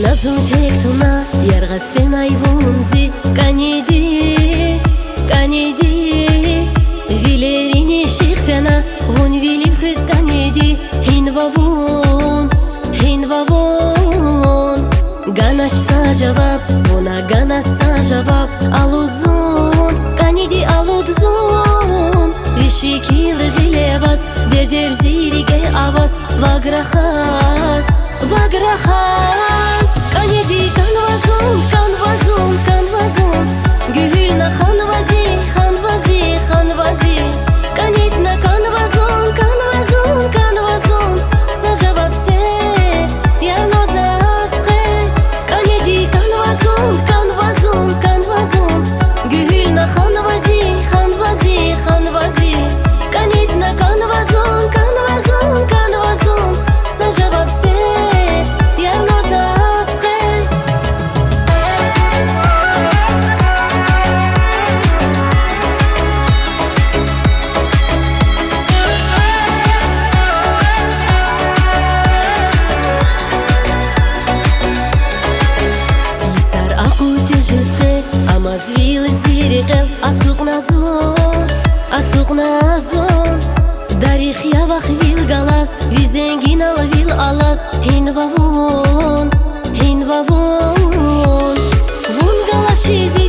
Nazutectuna yargas fenai vunzi kanedi vilerini shikfena vun vilim khis kanedi hinvavun ganash sa javab buna ganas sa javab aludzun kanedi aludzun vishikil vilevas der zirige avas vagrahas kanedi kanvazun gühülna khanvazi kanitna kanvazun sa javab se yarnozastre kanedi kanvazun gühülna khanvazi kanitna kanvazun sa javab se yarnozastre Amaz vil zirigel atsuknazon Darih yavach vil galas Vizengin al vil alas Hinvavun Vun galas shizi